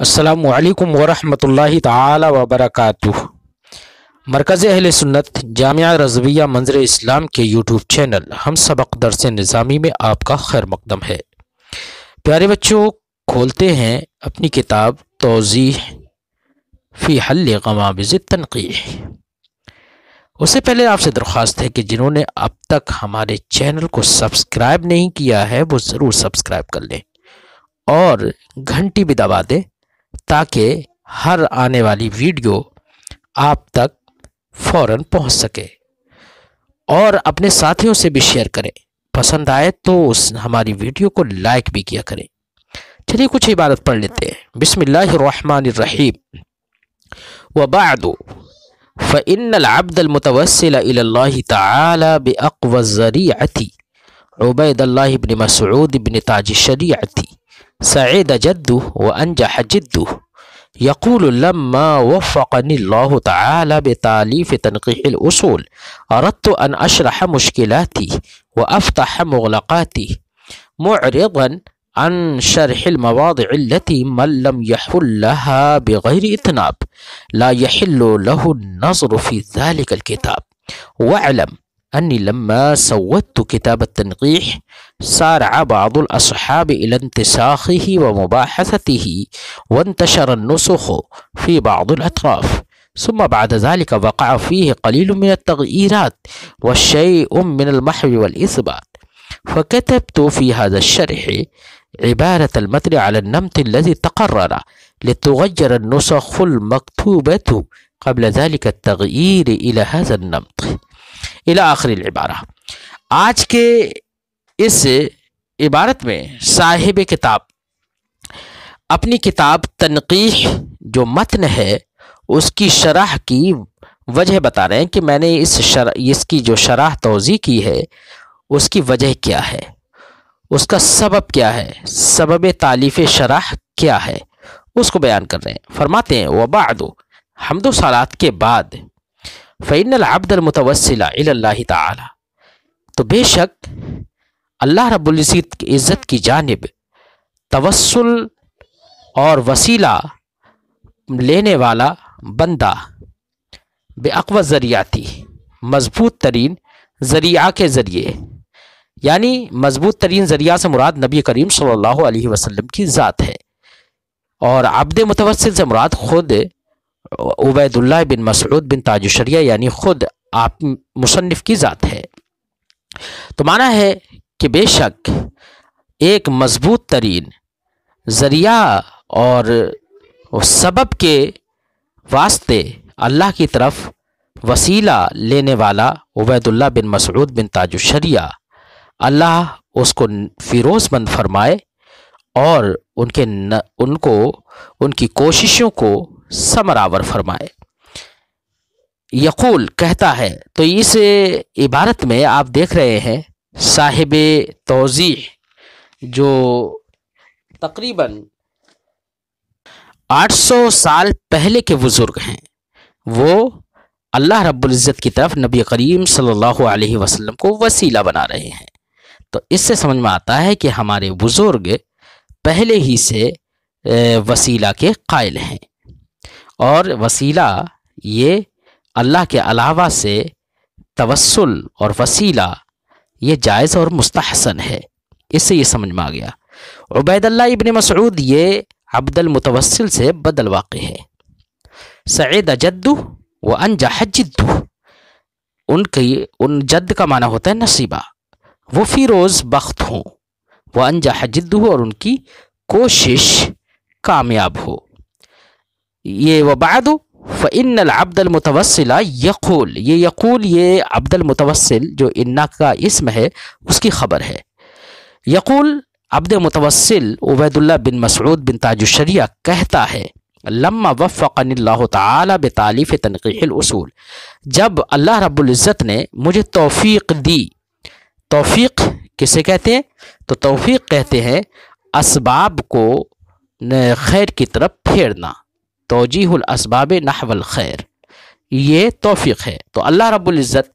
السلام علیکم ورحمۃ اللہ تعالی وبرکاتہ۔ مرکز اہل سنت جامعہ رضویہ منظر اسلام کے یوٹیوب چینل ہم سبق درس نظامی میں آپ کا خیر مقدم ہے۔ پیارے بچوں، کھولتے ہیں اپنی کتاب توضیح فی حل غماض التنقیح۔ اس سے پہلے آپ سے درخواست ہے کہ جنہوں نے اب تک ہمارے چینل کو سبسکرائب نہیں کیا ہے وہ ضرور سبسکرائب کر لیں اور گھنٹی بھی دبا دیں تاکہ ہر آنے والی ویڈیو آپ تک فوراً پہنچ سکے، اور اپنے ساتھیوں سے بھی شیئر کریں۔ پسند آئے تو ہماری ویڈیو کو لائک بھی کیا کریں۔ چلیے کچھ عبارت پڑھ لیتے ہیں۔ بسم اللہ الرحمن الرحیم۔ وبعد فإن العبد المتوسل إلى الله تعالى بأقوى الذريعة عبید اللہ بن مسعود بن تاج الشریعة سعید جده وأنجح جده يقول لما وفقني الله تعالى بتأليف تنقيح الأصول أردت أن أشرح مشكلاتي وأفتح مغلقاتي معرضا عن شرح المواضع التي من لم يحل لها بغير إطناب لا يحل له النظر في ذلك الكتاب واعلم أني لما سودت كتاب التنقيح سارع بعض الأصحاب إلى انتساخه ومباحثته وانتشر النسخ في بعض الأطراف ثم بعد ذلك وقع فيه قليل من التغييرات والشيء من المحو والإثبات فكتبت في هذا الشرح عبارة المتن على النمط الذي تقرر لتغير النسخ المكتوبة قبل ذلك التغيير إلى هذا النمط الى آخر العبارہ۔ آج کے اس عبارت میں صاحب کتاب اپنی کتاب تنقیح جو متن ہے اس کی شرح کی وجہ بتا رہے ہیں کہ میں نے اس کی جو شرح توضیح کی ہے اس کی وجہ کیا ہے، اس کا سبب کیا ہے، سبب تالیف شرح کیا ہے، اس کو بیان کر رہے ہیں۔ فرماتے ہیں وبعد، حمد و صلات کے بعد، فإن العبد المتوسل إلى اللہ تعالی، تو بے شک اللہ رب العزت کی جانب توسل اور وسیلہ لینے والا بندہ بأقوى الذریعاتی، مضبوط ترین ذریعہ کے ذریعے، یعنی مضبوط ترین ذریعہ سے مراد نبی کریم صلی اللہ علیہ وسلم کی ذات ہے، اور عبد متوسل سے مراد خود عبید اللہ بن مسعود بن تاج الشریعہ یعنی خود آپ مصنف کی ذات ہے۔ تو معنی ہے کہ بے شک ایک مضبوط ترین ذریعہ اور سبب کے واسطے اللہ کی طرف وسیلہ لینے والا عبید اللہ بن مسعود بن تاج الشریعہ، اللہ اس کو فیروز مند فرمائے اور ان کی کوششوں کو ثمرآور فرمائے۔ یقول، کہتا ہے۔ تو اس عبارت میں آپ دیکھ رہے ہیں صاحب توضیح جو تقریباً 800 سال پہلے کے بزرگ ہیں، وہ اللہ رب العزت کی طرف نبی کریم صلی اللہ علیہ وسلم کو وسیلہ بنا رہے ہیں۔ تو اس سے سمجھ میں آتا ہے کہ ہمارے بزرگ پہلے ہی سے وسیلہ کے قائل ہیں، اور وسیلہ یہ اللہ کے علاوہ سے توسل اور وسیلہ یہ جائز اور مستحسن ہے۔ اس سے یہ سمجھ میں آ گیا۔ عبید اللہ ابن مسعود یہ عبد المتوسل سے بدل واقع ہے۔ سعید جدہ وانجح جدہ، ان جد کا معنی ہوتا ہے نصیبہ، وہ فیروز بخت ہوں، وانجح جدہ، اور ان کی کوشش کامیاب ہو۔ یہ وبعد فإن العبد المتوسل یقول، یہ عبد المتوسل جو انا کا اسم ہے اس کی خبر ہے۔ یقول، عبد متوسل عبید اللہ بن مسعود بن تاج الشریعہ کہتا ہے، لما وفقنی اللہ تعالی بتألیف تنقیح الاصول، جب اللہ رب العزت نے مجھے توفیق دی۔ توفیق کسے کہتے ہیں؟ تو توفیق کہتے ہیں اسباب کو خیر کی طرف پھیرنا، توجیہ الاسباب نحو الخیر، یہ توفیق ہے۔ تو اللہ رب العزت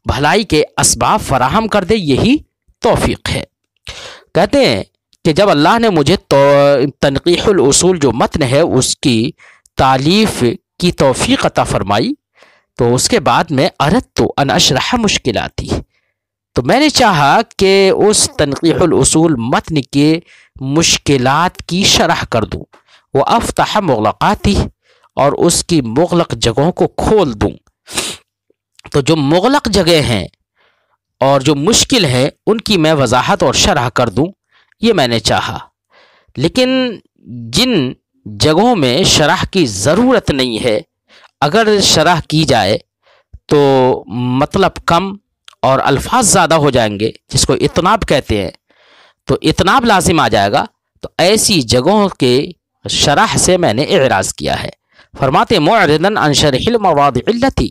بھلائی کے اسباب فراہم کر دے، یہی توفیق ہے۔ کہتے ہیں کہ جب اللہ نے مجھے تنقیح الاصول جو متن ہے اس کی تالیف کی توفیق عطا فرمائی تو اس کے بعد میں اردت ان اشرح مشکلاتی، تو میں نے چاہا کہ اس تنقیح الاصول متن کے مشکلات کی شرح کر دوں، وہ افتح مغلقاتی، اور اس کی مغلق جگہوں کو کھول دوں۔ تو جو مغلق جگہ ہیں اور جو مشکل ہیں ان کی میں وضاحت اور شرح کر دوں، یہ میں نے چاہا۔ لیکن جن جگہوں میں شرح کی ضرورت نہیں ہے، اگر شرح کی جائے تو مطلب کم اور الفاظ زیادہ ہو جائیں گے، جس کو اتناب کہتے ہیں، تو اتناب لازم آ جائے گا، تو ایسی جگہوں کے شرح سے میں نے اعراض کیا ہے۔ فرماتے معرضاً عن شرح المواضع التي،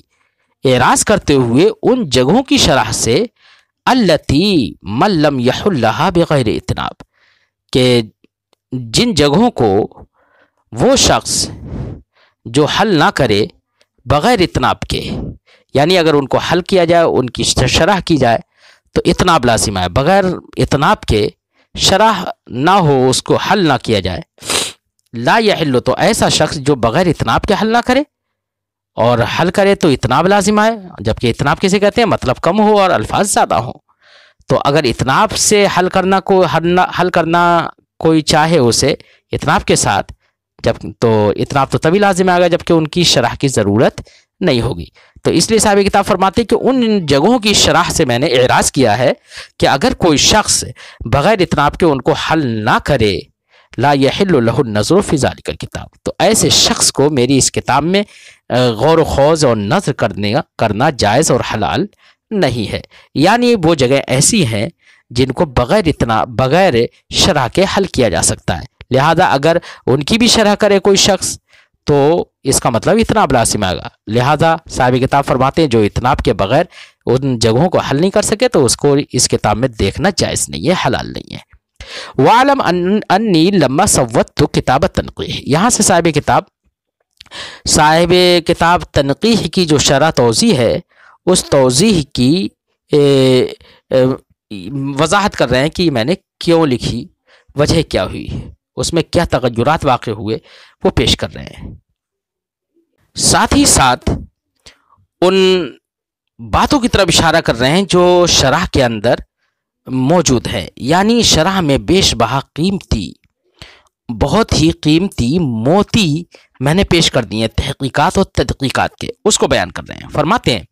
اعراض کرتے ہوئے ان جگہوں کی شرح سے التي من لم يحل لها بغیر اتناب، کہ جن جگہوں کو وہ شخص جو حل نہ کرے بغیر اتناب کے، یعنی اگر ان کو حل کیا جائے، ان کی شرح کی جائے تو اتناب لازم ہے، بغیر اتناب کے شرح نہ ہو، اس کو حل نہ کیا جائے۔ لا یحل، تو ایسا شخص جو بغیر اتناب کے حل نہ کرے اور حل کرے تو اتناب لازم آئے، جبکہ اتناب کسے کہتے ہیں؟ مطلب کم ہو اور الفاظ زیادہ ہوں۔ تو اگر اتناب سے حل کرنا کوئی چاہے اسے اتناب کے ساتھ، تو اتناب تو تبھی لازم آئے گا جبکہ ان کی شرح کی ضرورت نہیں ہوگی۔ تو اس لیے صاحب کتاب فرماتے ہیں کہ ان جگہوں کی شرح سے میں نے اعراض کیا ہے کہ اگر کوئی شخص بغیر اتناب کے ان کو حل نہ کرے، لا یحل له النظر فی ذلک الکتاب، تو ایسے شخص کو میری اس کتاب میں غور و خوض اور نظر کرنا جائز اور حلال نہیں ہے۔ یعنی وہ جگہ ایسی ہیں جن کو بغیر شرح کے حل کیا جا سکتا ہے، لہذا اگر ان کی بھی شرح کرے کوئی شخص تو اس کا مطلب اتناب لازم آئے گا۔ لہذا صاحب کتاب فرماتے ہیں جو اتناب کے بغیر ان جگہوں کو حل نہیں کر سکے تو اس کو اس کتاب میں دیکھنا جائز نہیں ہے، حلال نہیں ہے۔ وَعَلَمْ أَنِّي لَمَّا صَوَّتُ کتاب التنقیح، یہاں سے صاحب کتاب تنقیح کی جو شرح توضیح ہے، اس توضیح کی وضاحت کر رہے ہیں کہ میں نے کیوں لکھی، وجہ کیا ہوئی، اس میں کیا تغیرات واقع ہوئے، وہ پیش کر رہے ہیں۔ ساتھ ہی ساتھ ان باتوں کی طرف اشارہ کر رہے ہیں جو شرح کے اندر موجود ہے، یعنی شرح میں بیش بہا قیمتی، بہت ہی قیمتی موتی میں نے پیش کر دی ہیں تحقیقات اور تدقیقات کے، اس کو بیان کر رہے ہیں۔ فرماتے ہیں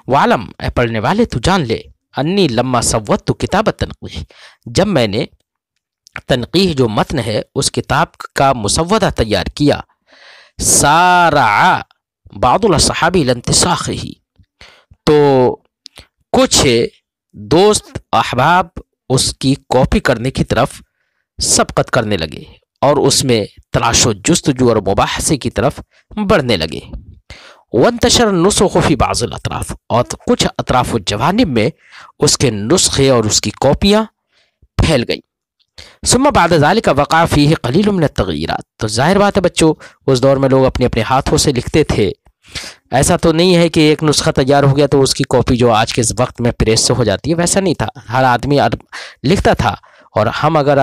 وعلم، اے پڑھنے والے تو جان لے، انی لما صوت کتاب التنقیح، جب میں نے تنقیح جو متن ہے اس کتاب کا مسودہ تیار کیا، سارع بعض الصحابی لانتساخہ، تو کچھ دوست احباب اس کی کاپی کرنے کی طرف سبقت کرنے لگے اور اس میں تلاش و جستجو اور مباحثے کی طرف بڑھنے لگے۔ وانتشر النسخ فی بعض الاطراف، اور کچھ اطراف و جوانب میں اس کے نسخے اور اس کی کاپیاں پھیل گئیں۔ ثم بعد ذلك وقع فیہ قلیل من التغیرات، تو ظاہر بات ہے بچوں اس دور میں لوگ اپنے اپنے ہاتھوں سے لکھتے تھے، ایسا تو نہیں ہے کہ ایک نسخہ تیار ہو گیا تو اس کی کاپی جو آج کے وقت میں پریس سے ہو جاتی ہے، ویسا نہیں تھا، ہر آدمی لکھتا تھا، اور ہم اگر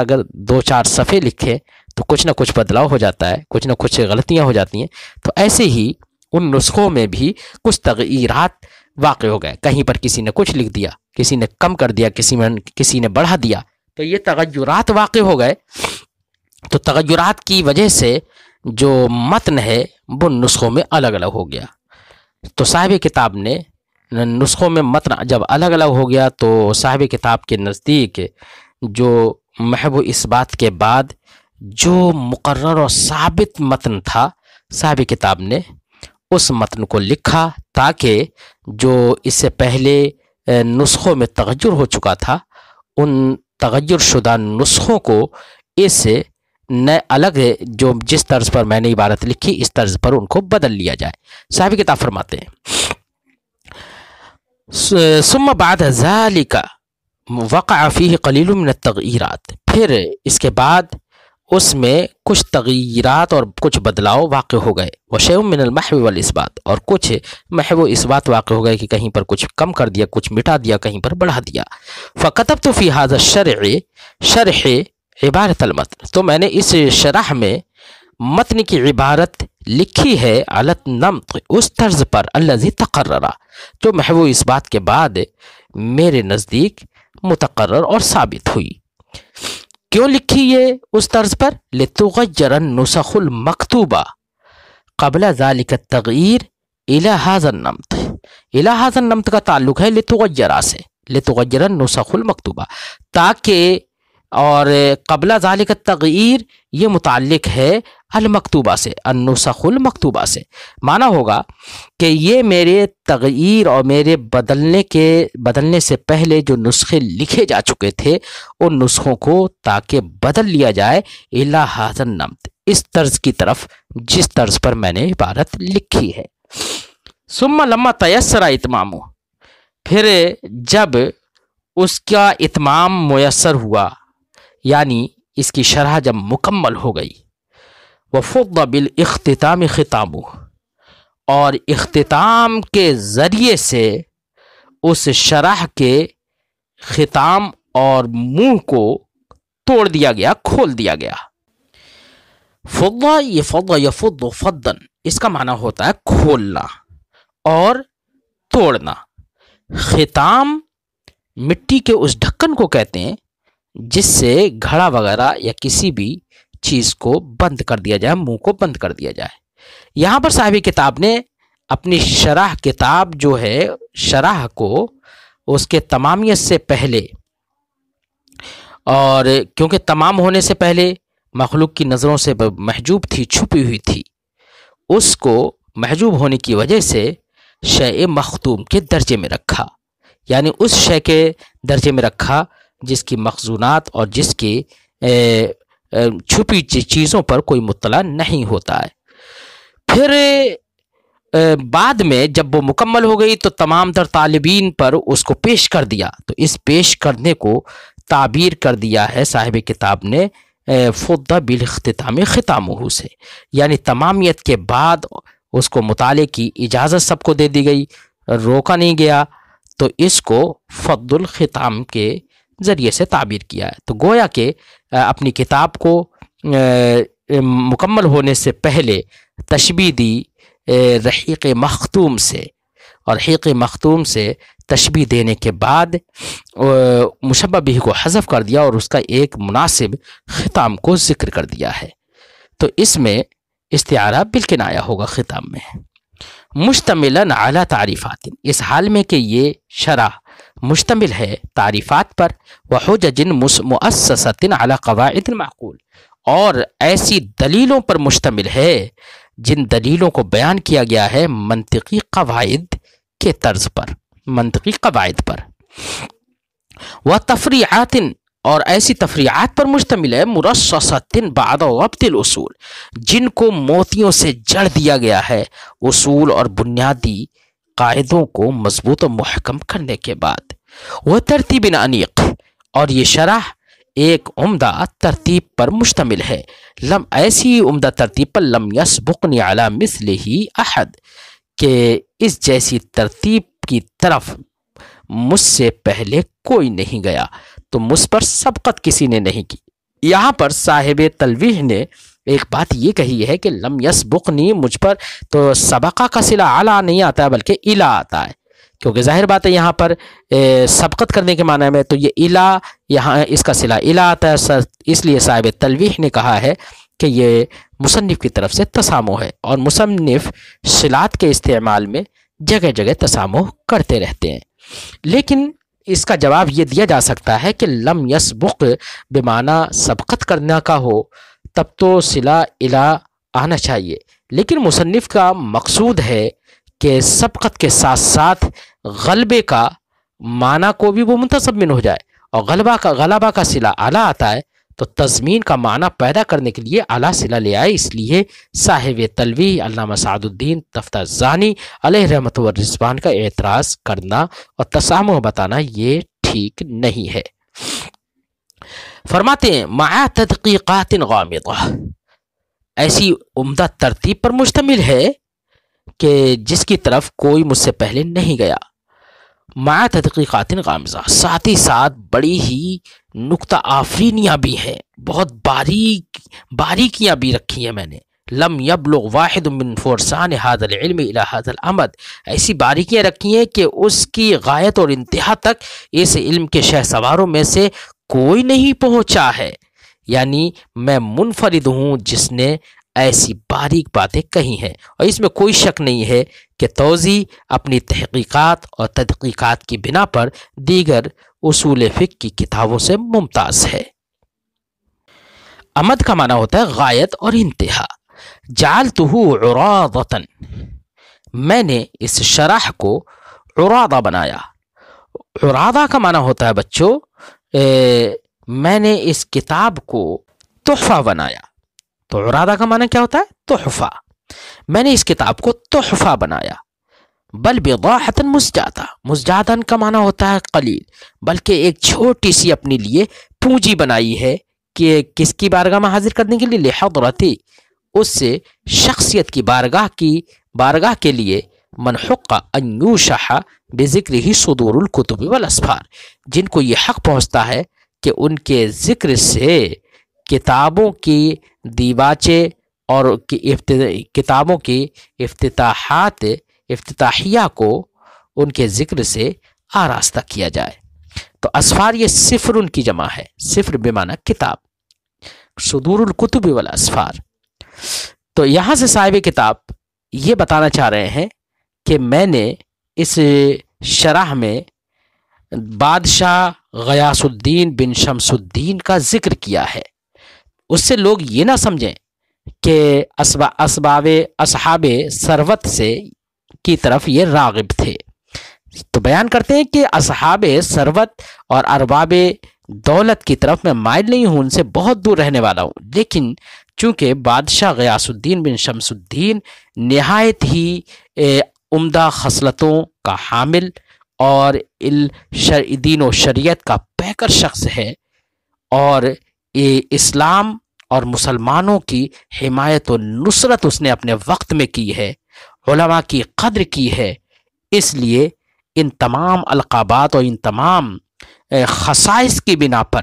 2-4 صفحے لکھیں تو کچھ نہ کچھ بدلاؤ ہو جاتا ہے، کچھ نہ کچھ غلطیاں ہو جاتی ہیں، تو ایسے ہی ان نسخوں میں بھی کچھ تغیرات واقع ہو گئے، کہیں پر کسی نے کچھ لکھ دیا، کسی نے کم کر دیا، کسی نے بڑھا دیا، تو یہ تغیرات واقع ہو گئے۔ تو تغیرات کی وجہ سے جو متن ہے وہ نسخوں میں الگ الگ ہو گیا۔ تو صاحب کتاب نے نسخوں میں متن جب الگ الگ ہو گیا تو صاحب کتاب کے نزدیک جو محو اس بات کے بعد جو مقرر اور ثابت متن تھا، صاحب کتاب نے اس متن کو لکھا تاکہ جو اس سے پہلے نسخوں میں تغیر ہو چکا تھا ان تغیر شدہ نسخوں کو اس نئے الگ جو جس طرز پر میں نے عبارت لکھی اس طرز پر ان کو بدل لیا جائے۔ صاحب کتاب فرماتے ہیں ثم بعد ذلك وقع فيه قلیل من التغیرات، پھر اس کے بعد اس میں کچھ تغیرات اور کچھ بدلاؤ واقع ہو گئے، وشیء من المحو والاثبات، اور کچھ محو اثبات واقع ہو گئے کہ کہیں پر کچھ کم کر دیا، کچھ مٹا دیا، کہیں پر بڑھا دیا۔ فكتبت في هذا الشرح شرح عبارت المتن، تو میں نے اس شرح میں متن کی عبارت لکھی ہے علت نمط، اس طرز پر الذی تقررہ، جو محو اس بات کے بعد میرے نزدیک متقرر اور ثابت ہوئی۔ کیوں لکھی یہ اس طرز پر؟ لتغیر النسخ المکتوبہ قبل ذلك التغییر الی ھذا النمط، الی ھذا النمط کا تعلق ہے لتغیر سے، لتغیر النسخ المکتوبہ، تاکہ، اور قبل ذالک التغییر یہ متعلق ہے المکتوبہ سے، النسخ المکتوبہ سے، معنی ہوگا کہ یہ میرے تغییر اور میرے بدلنے سے پہلے جو نسخے لکھے جا چکے تھے ان نسخوں کو تاکہ بدل لیا جائے الی ھذا النمط، اس طرز کی طرف جس طرز پر میں نے عبارت لکھی ہے۔ ثم لما تیسر اتمامہ، پھر جب اس کا اتمام میسر ہوا، یعنی اس کی شرح جب مکمل ہو گئی، وفض بالاختتام ختامہ، اور اختتام کے ذریعے سے اس شرح کے ختام اور منہ کو توڑ دیا گیا، کھول دیا گیا۔ فض، یہ فض یفض فضا، اس کا معنی ہوتا ہے کھولنا اور توڑنا۔ ختام مٹی کے اس ڈھکن کو کہتے ہیں جس سے گھڑا وغیرہ یا کسی بھی چیز کو بند کر دیا جائے، منہ کو بند کر دیا جائے۔ یہاں پر صاحب کتاب نے اپنی شرح کتاب جو ہے، شرح کو اس کے تمامیت سے پہلے، اور کیونکہ تمام ہونے سے پہلے مخلوق کی نظروں سے محجوب تھی، چھپی ہوئی تھی، اس کو محجوب ہونے کی وجہ سے شیء مختوم کے درجے میں رکھا، یعنی اس شے کے درجے میں رکھا جس کی مخزونات اور جس کی چھپی چیزوں پر کوئی مطلع نہیں ہوتا ہے۔ پھر بعد میں جب وہ مکمل ہو گئی تو تمام تر طالبین پر اس کو پیش کر دیا، تو اس پیش کرنے کو تعبیر کر دیا ہے صاحب کتاب نے فض بالاختتام ختامہ سے، یعنی تمامیت کے بعد اس کو مطالعے کی اجازت سب کو دے دی گئی، روکا نہیں گیا، تو اس کو فض الختام کے ذریعے سے تعبیر کیا ہے۔ تو گویا کہ اپنی کتاب کو مکمل ہونے سے پہلے تشبیہ دی رحیق مختوم سے، اور رحیق مختوم سے تشبیہ دینے کے بعد مشبہ بہ کو حذف کر دیا اور اس کا ایک مناسب ختام کو ذکر کر دیا ہے۔ تو اس میں استعارہ بالکنایہ ہوگا ختام میں۔ مشتملاً علی تعریفات، اس حال میں کہ یہ شرح مشتمل ہے تعریفات پر، وحجج مؤسسۃ علی قواعد معقول، اور ایسی دلیلوں پر مشتمل ہے جن دلیلوں کو بیان کیا گیا ہے منطقی قواعد کے طرز پر، منطقی قواعد پر، وتفریعات، اور ایسی تفریعات پر مشتمل ہے مرصصۃ بعد ضبط الاصول، جن کو موتیوں سے جڑ دیا گیا ہے اصول اور بنیادی قاعدوں کو مضبوط و محکم کرنے کے بعد، وہ ترتیب انیق، اور یہ شرح ایک عمدہ ترتیب پر مشتمل ہے، ایسی عمدہ ترتیب پر لم یسبقنی علی مثلہ احد، کہ اس جیسی ترتیب کی طرف مجھ سے پہلے کوئی نہیں گیا، تو مجھ پر سبقت کسی نے نہیں کی۔ یہاں پر صاحب تلویح نے ایک بات یہ کہی ہے کہ لم یسبقنی، مجھ پر تو سبقہ کا صلہ اعلیٰ نہیں آتا ہے بلکہ الی آتا ہے، کیونکہ ظاہر بات ہے یہاں پر سبقت کرنے کے معنی میں تو یہ الی، یہاں اس کا صلہ الی آتا ہے، اس لیے صاحب تلویح نے کہا ہے کہ یہ مصنف کی طرف سے تسامح ہے، اور مصنف صلات کے استعمال میں جگہ جگہ تسامح کرتے رہتے ہیں۔ لیکن اس کا جواب یہ دیا جا سکتا ہے کہ لم یسبق بمعنی سبقت کرنا کا ہو تب تو صلہ الی آنا چاہیے، لیکن مصنف کا مقصود ہے کہ سبقت کے ساتھ ساتھ غلبے کا معنی کو بھی وہ منتظم ہو جائے، اور غلبہ کا صلہ اعلیٰ آتا ہے، تو تضمین کا معنی پیدا کرنے کے لیے اعلیٰ صلہ لے آئے، اس لیے صاحب تلویح علامہ سعد الدین تفتازانی علیہ رحمت و رضوان کا اعتراض کرنا اور تسامح بتانا یہ ٹھیک نہیں ہے۔ فرماتے ہیں مع تدقیقات غامضہ، ایسی عمدہ ترتیب پر مشتمل ہے کہ جس کی طرف کوئی مجھ سے پہلے نہیں گیا، مع تحقیقات غامضہ، ساتھ ہی ساتھ بڑی ہی نکتہ آفرینیاں بھی ہیں، بہت باریکیاں بھی رکھی ہیں میں نے۔ لم یبلغ واحد من فرسان هذا العلم الى هذا الامد، ایسی باریکیاں رکھی ہیں کہ اس کی غایت اور انتہا تک اس علم کے شہ سواروں میں سے کوئی نہیں پہنچا ہے، یعنی میں منفرد ہوں جس نے ایسی باریک باتیں کہی ہیں، اور اس میں کوئی شک نہیں ہے کہ توضیح اپنی تحقیقات اور تدقیقات کی بنا پر دیگر اصول فقہ کی کتابوں سے ممتاز ہے۔ امد کا معنی ہوتا ہے غایت اور انتہا۔ جعلتہ عراضۃ، میں نے اس شرح کو عراضہ بنایا۔ عراضہ کا معنی ہوتا ہے بچوں میں نے اس کتاب کو تحفہ بنایا۔ تو عراضہ کا معنی کیا ہوتا ہے؟ تحفہ۔ میں نے اس کتاب کو تحفہ بنایا۔ بل بضاعۃ مزجاۃ، مزجاۃ کا معنی ہوتا ہے قلیل، بلکہ ایک چھوٹی سی اپنے لیے پونجی بنائی ہے کہ کس کی بارگاہ میں حاضر کرنے کے لیے؟ لحضرتی، اس سے شخصیت کی بارگاہ کے لیے، من حق ان یوشح بذکرہ صدور الکتب والاسفار، جن کو یہ حق پہنچتا ہے کہ ان کے ذکر سے کتابوں کی دیباچے اور کتابوں کی افتتاحیہ کو ان کے ذکر سے آراستہ کیا جائے۔ تو اسفار یہ صفر ان کی جمع ہے، صفر بمعنی کتاب، صدور الکتب والاسفار۔ تو یہاں سے صاحب کتاب یہ بتانا چاہ رہے ہیں کہ میں نے اس شرح میں بادشاہ غیاث الدین بن شمس الدین کا ذکر کیا ہے، اس سے لوگ یہ نہ سمجھیں کہ اصحاب ثروت سے کی طرف یہ راغب تھے۔ تو بیان کرتے ہیں کہ اصحاب ثروت اور ارباب دولت کی طرف میں مائل نہیں ہوں، ان سے بہت دور رہنے والا ہوں، لیکن چونکہ بادشاہ غیاث الدین بن شمس الدین نہایت ہی عمدہ خصلتوں کا حامل اور دین و شریعت کا پیکر شخص ہے، اور اسلام اور مسلمانوں کی حمایت و نصرت اس نے اپنے وقت میں کی ہے، علماء کی قدر کی ہے، اس لیے ان تمام القابات اور ان تمام خصائص کی بنا پر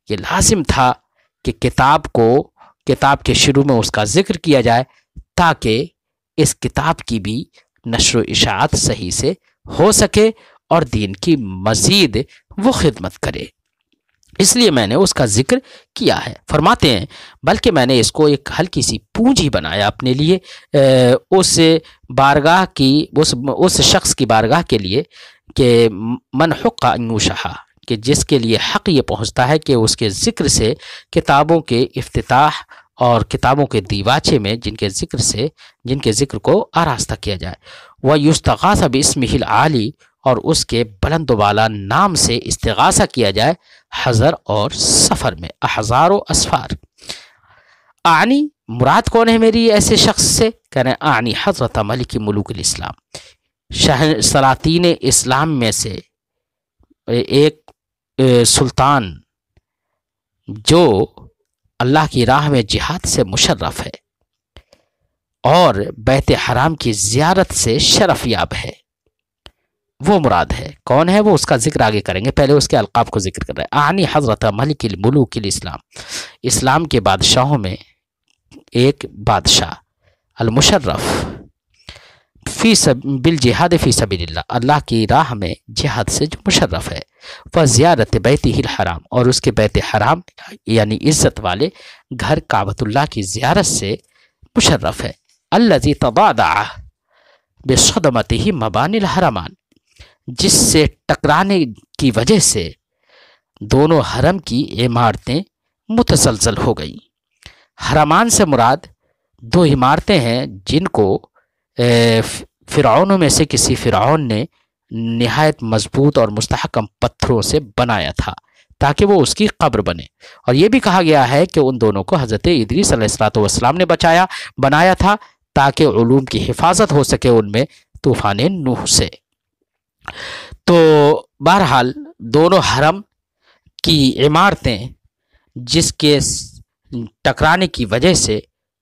یہ لازم تھا کہ کتاب کے شروع میں اس کا ذکر کیا جائے، تاکہ اس کتاب کی بھی نشر و اشاعت صحیح سے ہو سکے اور دین کی مزید وہ خدمت کرے، اس لیے میں نے اس کا ذکر کیا ہے۔ فرماتے ہیں بلکہ میں نے اس کو ایک ہلکی سی پونجی بنایا اپنے لیے، اس شخص کی بارگاہ کے لیے کہ من حق ان یوشح، کہ جس کے لیے حق یہ پہنچتا ہے کہ اس کے ذکر سے کتابوں کے افتتاح اور کتابوں کے دیواچے میں جن کے ذکر کو آراستہ کیا جائے، وَيُسْتَغَاثَ بِاسْمِهِ الْعَالِي، اور اس کے بلند و بالا نام سے استغاثہ کیا جائے حضر اور سفر میں، احزار و اسفار۔ اعنی، مراد کون ہے میری ایسے شخص سے؟ کہہ رہے ہیں اعنی حضرت ملک ملوک الاسلام، سلاطین اسلام میں سے ایک سلطان جو اللہ کی راہ میں جہاد سے مشرف ہے اور بیت حرام کی زیارت سے شرف یاب ہے، وہ مراد ہے۔ کون ہے وہ؟ اس کا ذکر آگے کریں گے، پہلے اس کے القاب کو ذکر کر رہے ہیں۔ اعنی حضرت ملک الملوک الاسلام، اسلام کے بادشاہوں میں ایک بادشاہ، المشرف بالجہاد فی سبیل اللہ، اللہ کی راہ میں جہاد سے جو مشرف ہے، وزیارت بیتہ الحرام، اور اس کے بیت حرام یعنی عزت والے گھر کعبۃ اللہ کی زیارت سے مشرف ہے۔ الذی تضادع بصدمتہ مبانی الحرمان، جس سے ٹکرانے کی وجہ سے دونوں حرم کی عمارتیں متزلزل ہو گئیں۔ حرمان سے مراد دو عمارتیں ہیں جن کو فرعونوں میں سے کسی فرعون نے نہایت مضبوط اور مستحکم پتھروں سے بنایا تھا تاکہ وہ اس کی قبر بنے، اور یہ بھی کہا گیا ہے کہ ان دونوں کو حضرت ادریس علیہ السلام نے بنایا تھا تاکہ علوم کی حفاظت ہو سکے ان میں طوفان نوح سے۔ تو بہرحال دونوں حرم کی عمارتیں جس کے ٹکرانے کی وجہ سے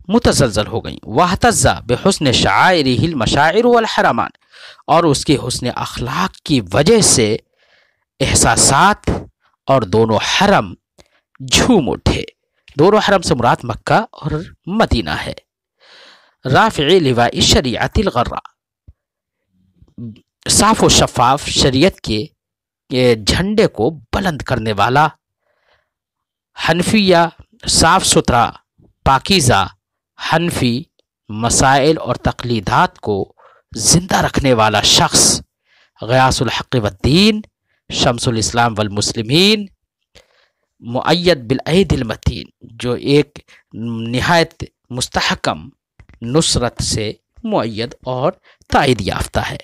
متزلزل ہو گئیں۔ وَاحْتَزَّ بِحُسْنِ شَعَائِرِهِ الْمَشَاعِرُ وَالْحَرَمَانِ، اور اس کے حسن اخلاق کی وجہ سے احساسات اور دونوں حرم جھوم اٹھے۔ دونوں حرم سے مراد مکہ اور مدینہ ہے۔ رافع لواء شریعت الغرہ، صاف و شفاف شریعت کے جھنڈے کو بلند کرنے والا، حنفیہ صاف ستھرا پاکیزہ حنفی مسائل اور تقلیدات کو زندہ رکھنے والا شخص، غیاث الحق والدین، شمس الاسلام والمسلمین، مؤید بالعید المتین، جو ایک نہایت مستحکم نصرت سے مؤید اور تائید یافتہ ہے،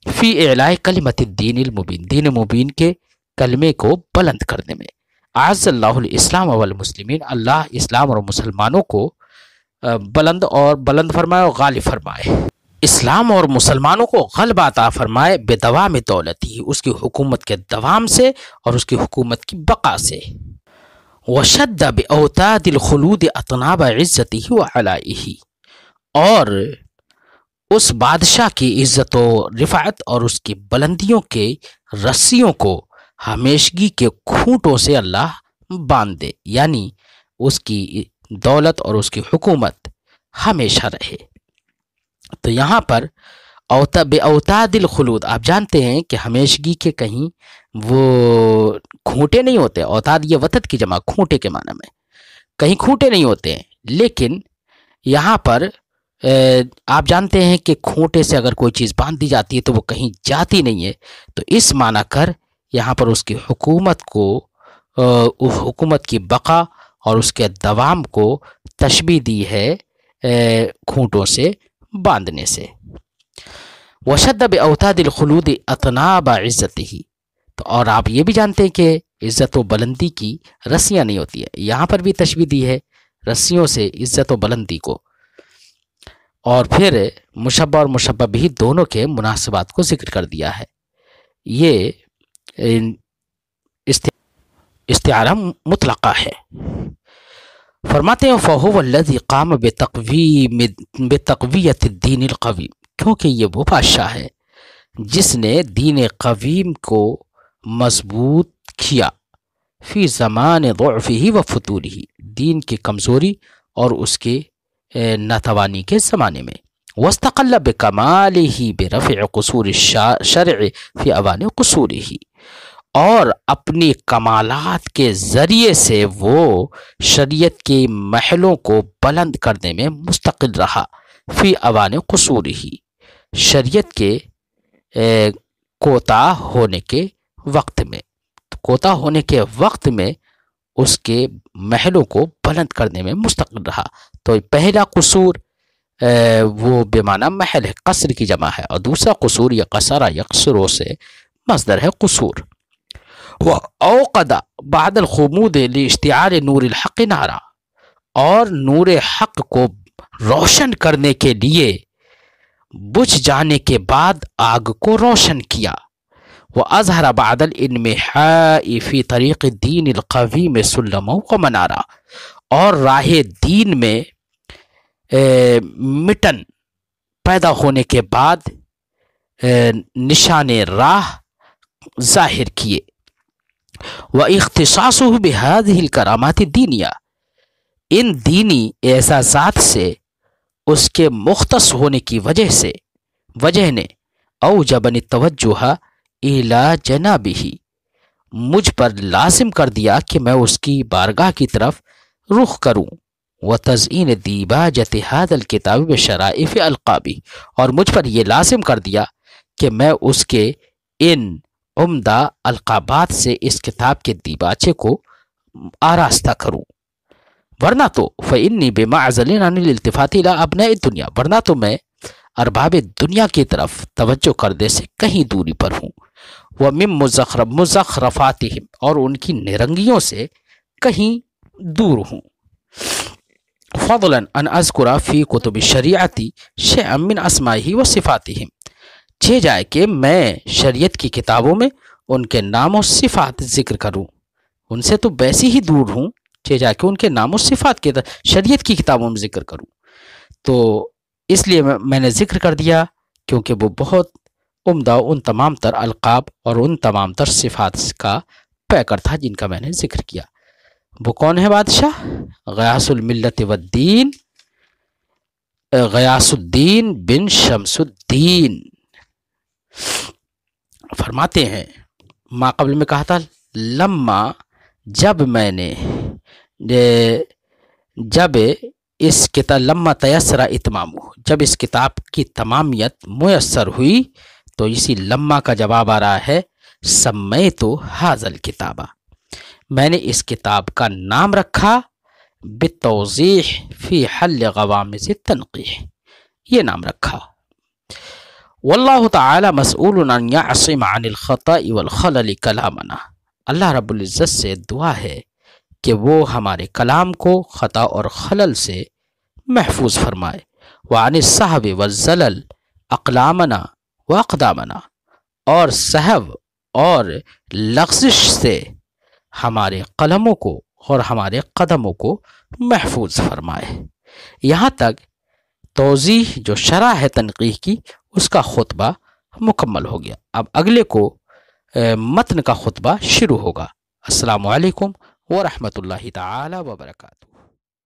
فی اعلاء کلمت الدین المبین، دین مبین کے کلمے کو بلند کرنے میں۔ اعز اللہ الاسلام والمسلمین، اللہ اسلام اور مسلمانوں کو بلند فرمائے اور غالب فرمائے، اسلام اور مسلمانوں کو غلبہ عطا فرمائے، بدوام دولتی، اس کی حکومت کے دوام سے اور اس کی حکومت کی بقا سے۔ وشد باوتاد الخلود اطناب عزتہ وعلائہ، اور اس بادشاہ کی عزت و رفعت اور اس کی بلندیوں کے رسیوں کو ہمیشگی کے کھوٹوں سے اللہ باندھ دے، یعنی اس کی دولت اور اس کی حکومت ہمیشہ رہے۔ تو یہاں پر اوتاد الخلود، آپ جانتے ہیں کہ ہمیشگی کے کہیں وہ کھوٹے نہیں ہوتے، اوتاد یہ وتد کی جمع کھوٹے کے معنی میں، کہیں کھوٹے نہیں ہوتے ہیں، لیکن یہاں پر آپ جانتے ہیں کہ کھوٹے سے اگر کوئی چیز باندھ دی جاتی ہے تو وہ کہیں جاتی نہیں ہے، تو اس معنی کر یہاں پر اس کی حکومت کو، حکومت کی بقا اور اس کے دوام کو تشبیہ دی ہے کھوٹوں سے باندھنے سے۔ وشد باوتاد الخلود اطناب عزتہ، تو اور آپ یہ بھی جانتے ہیں کہ عزت و بلندی کی رسیاں نہیں ہوتی ہے، یہاں پر بھی تشبیہ دی ہے رسیوں سے عزت و بلندی کو، اور پھر مشبہ اور مشبہ بھی دونوں کے مناسبات کو ذکر کر دیا ہے۔ یہ استعارہ مطلقہ ہے۔ فرماتے ہیں فَهُوَ الَّذِي قَامَ بِتَقْوِيَةِ الدِّينِ الْقَوِيمِ، کیونکہ یہ وہ بادشاہ ہے جس نے دین قویم کو مضبوط کیا، فی زمان ضعفہ و فتورہ، دین کی کمزوری اور اس کے ناتوانی کے زمانے میں، واستقل بکمالہ برفع قصور الشرع فی اوان قصورہ، اور اپنی کمالات کے ذریعے سے وہ شریعت کے محلوں کو بلند کرنے میں مستقل رہا، فی اوان قصورہ، شریعت کے کوتاہ ہونے کے وقت میں، کوتاہ ہونے کے وقت میں اس کے محلوں کو بلند کرنے میں مستقل رہا۔ تو پہلا قصور وہ بمعنی محل ہے، قصر کی جمع ہے، اور دوسرا قصور یا قصر یقصروں سے مصدر ہے قصور۔ وَأَوْقَدَ بَعْدَ الْخُمُودِ لِاشْتِعَالِ نُورِ الْحَقِّ نَارًا، اور نور حق کو روشن کرنے کے لیے بجھ جانے کے بعد آگ کو روشن کیا۔ وَأَظْهَرَ بَعْدَ الْإِنْمِحَاءِ فِي طَرِيقِ الدِّينِ الْقَوِيمِ سُلَّمًا وَمَنَارًا، اور راہ دین میں مٹن پیدا ہونے کے بعد نشان راہ ظاہر کیے۔ وَإِخْتِصَاصُهُ بِهَذِهِ الْكَرَامَاتِ الدِّينِيَّةِ، ان دینی اعزازات سے اس کے مختص ہونے کی وجہ نے اوجبنی التوجہ الی جنابہ، مجھ پر لازم کر دیا کہ میں اس کی بارگاہ کی طرف رخ کروں، وتزئین دیباجۃ ھذا الکتاب بشرائف القابہ، اور مجھ پر یہ لازم کر دیا کہ میں اس کے ان عمدہ القابات سے اس کتاب کے دیباچے کو آراستہ کروں، ورنہ تو فإنی بمعزل عن الالتفات الی ابناء الدنیا، ورنہ تو میں ارباب دنیا کی طرف توجہ کرنے سے کہیں دوری پر ہوں، ومن مزخرفاتہم، اور ان کی نرنگیوں سے کہیں دور ہوں، فضلا ان اذکر فی کتب الشریعۃ شیئا من اسمائہ و صفاتہم، چہ جائے کہ میں شریعت کی کتابوں میں ان کے نام و صفات ذکر کروں، ان سے تو ویسی ہی دور ہوں، چہ جا کے ان کے نام و صفات کے شریعت کی کتابوں میں ذکر کروں۔ تو اس لیے میں نے ذکر کر دیا کیونکہ وہ بہت عمدہ ان تمام تر القاب اور ان تمام تر صفات کا پیکر تھا جن کا میں نے ذکر کیا۔ وہ کون ہے بادشاہ؟ غیاث الملت والدین، غیاث الدین بن شمس الدین۔ فرماتے ہیں ما قبل میں کہا تھا لما، جب میں نے، جب اس کتاب لما تیسر اتمامہ، جب اس کتاب کی تمامیت میسر ہوئی، تو اسی لما کا جواب آ رہا ہے سمیت ھذا الکتاب، میں نے اس کتاب کا نام رکھا بالتوضیح فی حل غوامض التنقیح، یہ نام رکھا۔ واللہ تعالی مسئول ان یعصم عن الخطأ والخلل کلامنا، اللہ رب العزت سے دعا ہے کہ وہ ہمارے کلام کو خطا اور خلل سے محفوظ فرمائے، وعن السہو والزلل اقلامنا واقدامنا، اور سہو اور لغزش سے ہمارے قلموں کو اور ہمارے قدموں کو محفوظ فرمائے۔ یہاں تک توضیح جو شرح ہے تنقیح کی، اس کا خطبہ مکمل ہو گیا۔ اب اگلے کو متن کا خطبہ شروع ہوگا۔ السلام علیکم ورحمۃ اللہ تعالی وبرکاتہ۔